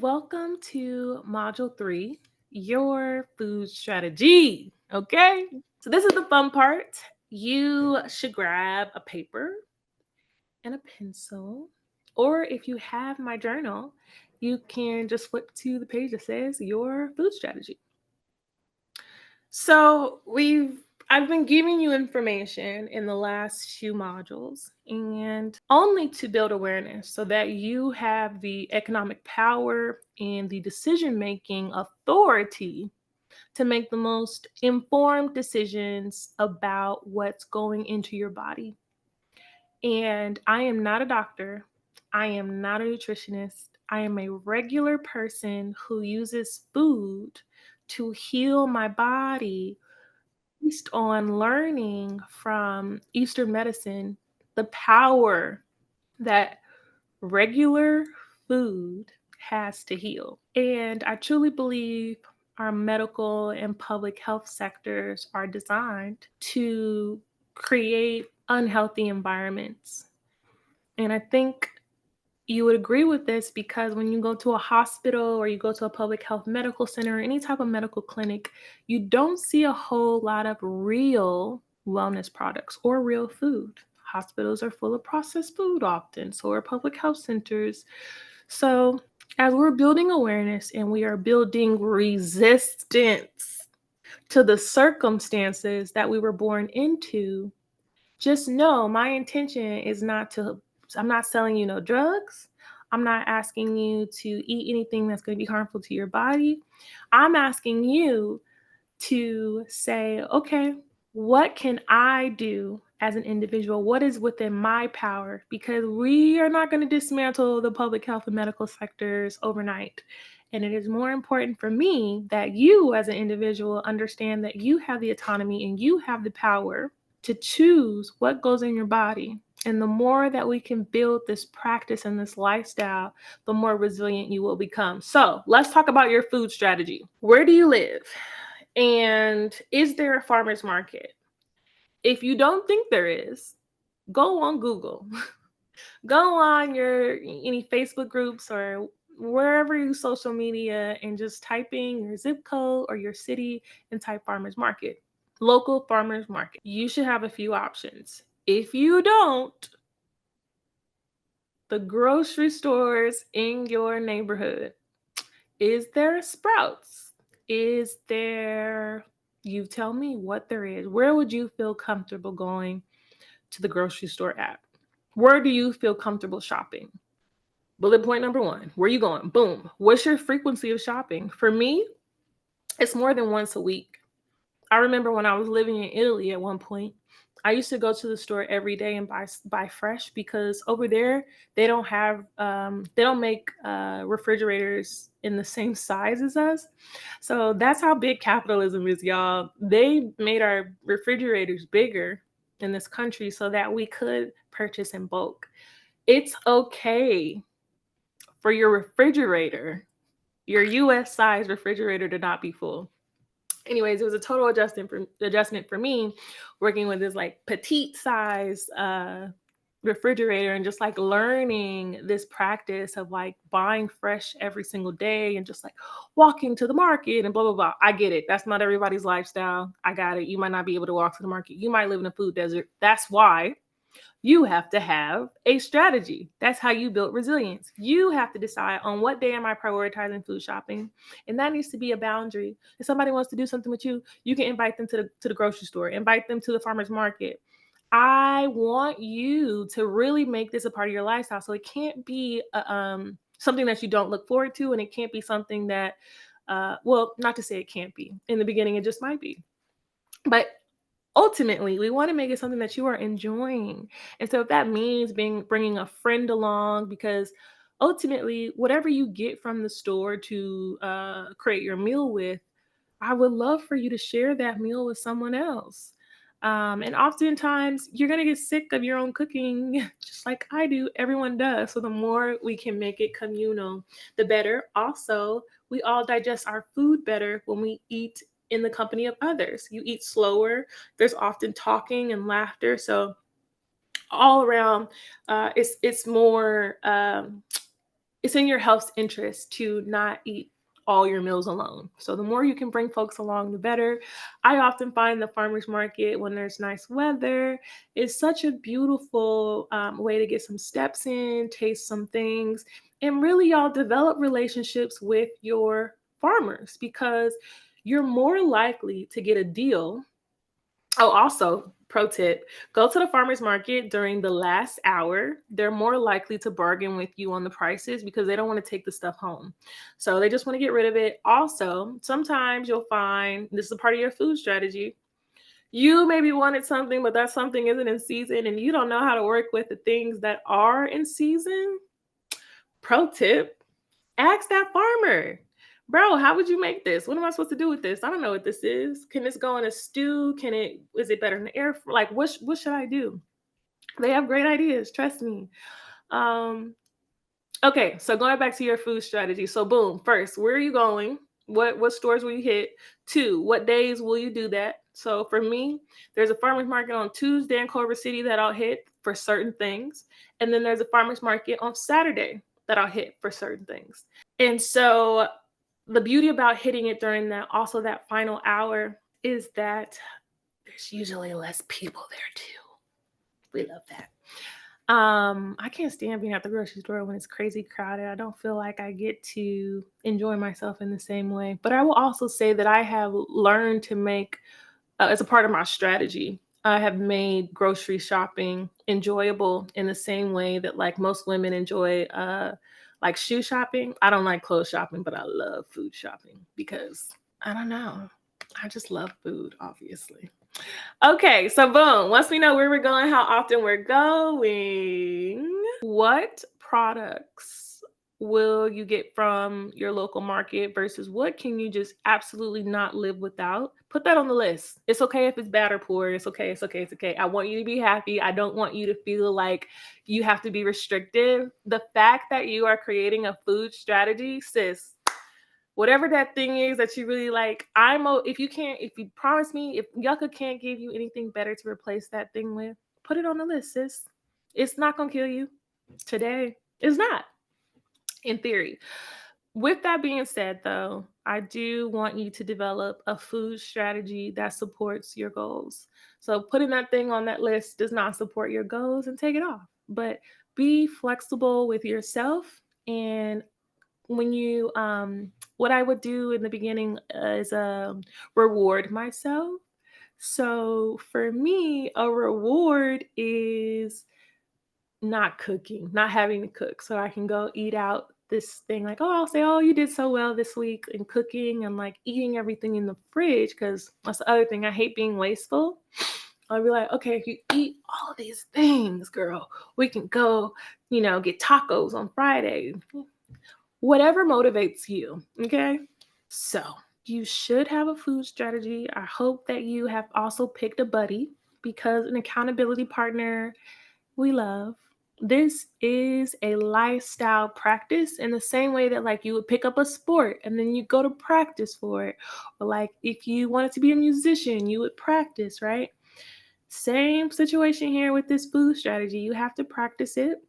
Welcome to Module 3, Your Food Strategy. Okay, so this is the fun part. You should grab a paper and a pencil, or if you have my journal, you can just flip to the page that says Your Food Strategy. So I've been giving you information in the last few modules and only to build awareness so that you have the economic power and the decision making authority to make the most informed decisions about what's going into your body. And I am not a doctor. I am not a nutritionist. I am a regular person who uses food to heal my body based on learning from Eastern medicine the power that regular food has to heal. And I truly believe our medical and public health sectors are designed to create unhealthy environments. And I think you would agree with this because when you go to a hospital or you go to a public health medical center or any type of medical clinic, you don't see a whole lot of real wellness products or real food. Hospitals are full of processed food often, so are public health centers. So, as we're building awareness and we are building resistance to the circumstances that we were born into, just know my intention is I'm not selling you no drugs. I'm not asking you to eat anything that's going to be harmful to your body. I'm asking you to say, okay, what can I do as an individual? What is within my power? Because we are not going to dismantle the public health and medical sectors overnight. And it is more important for me that you, as an individual, understand that you have the autonomy and you have the power to choose what goes in your body. And the more that we can build this practice and this lifestyle, the more resilient you will become. So let's talk about your food strategy. Where do you live? And is there a farmer's market? If you don't think there is, go on Google. Go on your any Facebook groups or wherever you social media and just type in your zip code or your city and type farmers market. Local farmers market. You should have a few options. If you don't, the grocery stores in your neighborhood. Is there a Sprouts? Is there, you tell me what there is. Where would you feel comfortable going to the grocery store at? Where do you feel comfortable shopping? Bullet point number one, where you going? Boom. What's your frequency of shopping? For me, it's more than once a week. I remember when I was living in Italy at one point, I used to go to the store every day and buy fresh because over there they don't make refrigerators in the same size as us. So that's how big capitalism is, y'all. They made our refrigerators bigger in this country so that we could purchase in bulk. It's okay for your refrigerator, your US size refrigerator, to not be full. Anyways, it was a total adjustment for me working with this like petite size refrigerator and just like learning this practice of like buying fresh every single day and just like walking to the market and blah blah blah. I get it. That's not everybody's lifestyle. I got it. You might not be able to walk to the market. You might live in a food desert. That's why you have to have a strategy. That's how you build resilience. You have to decide on what day am I prioritizing food shopping, and that needs to be a boundary. If somebody wants to do something with you, you can invite them to the grocery store, invite them to the farmer's market. I want you to really make this a part of your lifestyle. So it can't be something that you don't look forward to, and it can't be something that, well, not to say it can't be. In the beginning, it just might be. But ultimately we want to make it something that you are enjoying. And so if that means bringing a friend along, because ultimately whatever you get from the store to create your meal with, I would love for you to share that meal with someone else. And oftentimes you're going to get sick of your own cooking, just like I do. Everyone does. So the more we can make it communal, the better. Also, we all digest our food better when we eat in the company of others. You eat slower. There's often talking and laughter. So all around, it's more it's in your health's interest to not eat all your meals alone. So the more you can bring folks along, the better. I often find the farmers market when there's nice weather is such a beautiful way to get some steps in, taste some things, and really y'all develop relationships with your farmers because you're more likely to get a deal. Oh, also, pro tip, go to the farmer's market during the last hour. They're more likely to bargain with you on the prices because they don't want to take the stuff home. So they just want to get rid of it. Also, sometimes you'll find this is a part of your food strategy. You maybe wanted something, but that something isn't in season and you don't know how to work with the things that are in season. Pro tip, ask that farmer. Bro, how would you make this? What am I supposed to do with this? I don't know what this is. Can this go in a stew? Is it better in the air? Like what should I do? They have great ideas, trust me. Um okay, so going back to your food strategy. So boom, first, where are you going? What stores will you hit? Two, what days will you do that? So for me, there's a farmers market on Tuesday in Culver City that I'll hit for certain things. And then there's a farmers market on Saturday that I'll hit for certain things. And so the beauty about hitting it during that final hour is that there's usually less people there too. We love that. I can't stand being at the grocery store when it's crazy crowded. I don't feel like I get to enjoy myself in the same way. But I will also say that I have learned to make, as a part of my strategy, I have made grocery shopping enjoyable in the same way that like most women enjoy like shoe shopping. I don't like clothes shopping, but I love food shopping because I don't know. I just love food, obviously. Okay, so boom. Once we know where we're going, how often we're going, what products will you get from your local market versus what can you just absolutely not live without? Put that on the list. It's okay if it's bad or poor. It's okay. It's okay. It's okay. I want you to be happy. I don't want you to feel like you have to be restrictive. The fact that you are creating a food strategy, sis, whatever that thing is that you really like, if you promise me, if Yuka can't give you anything better to replace that thing with, put it on the list, sis. It's not gonna kill you today. It's not, in theory. With that being said, though, I do want you to develop a food strategy that supports your goals. So putting that thing on that list does not support your goals and take it off. But be flexible with yourself and when you what I would do in the beginning is reward myself. So for me, a reward is not cooking, not having to cook. So I can go eat out this thing like, oh, I'll say, oh, you did so well this week in cooking and like eating everything in the fridge because that's the other thing. I hate being wasteful. I'll be like, okay, if you eat all of these things, girl, we can go, get tacos on Friday. Whatever motivates you. Okay. So you should have a food strategy. I hope that you have also picked a buddy because an accountability partner we love. This is a lifestyle practice in the same way that like you would pick up a sport and then you go to practice for it. Or like if you wanted to be a musician, you would practice, right? Same situation here with this food strategy. You have to practice it,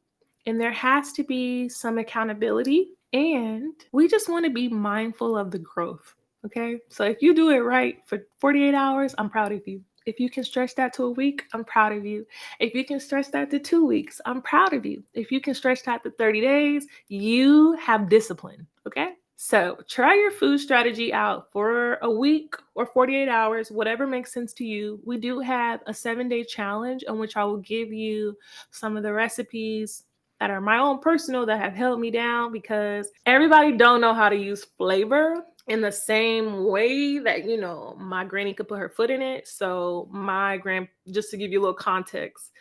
and there has to be some accountability. And we just want to be mindful of the growth. Okay. So if you do it right for 48 hours, I'm proud of you. If you can stretch that to a week, I'm proud of you. If you can stretch that to 2 weeks, I'm proud of you. If you can stretch that to 30 days, you have discipline. Okay. So try your food strategy out for a week or 48 hours, whatever makes sense to you. We do have a 7-day challenge in which I will give you some of the recipes that are my own personal that have held me down because everybody don't know how to use flavor in the same way that, my granny could put her foot in it. So just to give you a little context,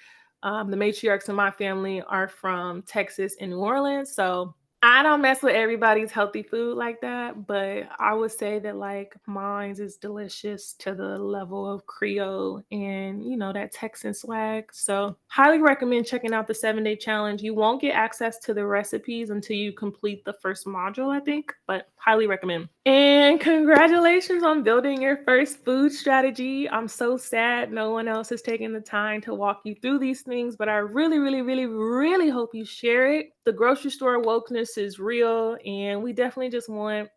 the matriarchs in my family are from Texas and New Orleans. So I don't mess with everybody's healthy food like that, but I would say that like mine's is delicious to the level of Creole and that Texan swag. So highly recommend checking out the 7-day challenge. You won't get access to the recipes until you complete the first module, I think, but highly recommend. And congratulations on building your first food strategy. I'm so sad no one else has taken the time to walk you through these things, but I really, really, really, really hope you share it. The grocery store wokeness is real, and we definitely just want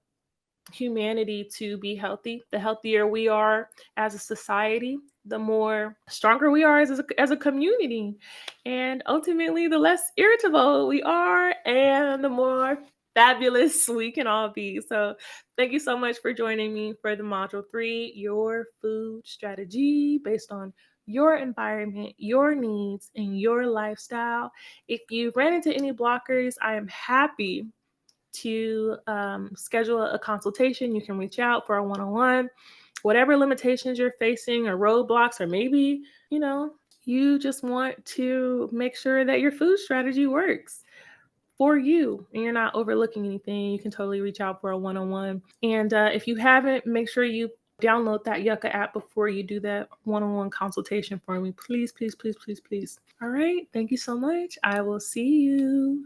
humanity to be healthy. The healthier we are as a society, the more stronger we are as a community. And ultimately, the less irritable we are and the more fabulous we can all be. So, thank you so much for joining me for the module 3, your food strategy based on your environment, your needs, and your lifestyle. If you ran into any blockers, I am happy to schedule a consultation. You can reach out for a one-on-one. Whatever limitations you're facing or roadblocks, or maybe, you know, you just want to make sure that your food strategy works for you and you're not overlooking anything, you can totally reach out for a one-on-one. And if you haven't, make sure you download that Yuka app before you do that one-on-one consultation for me. Please, please, please, please, please. All right. Thank you so much. I will see you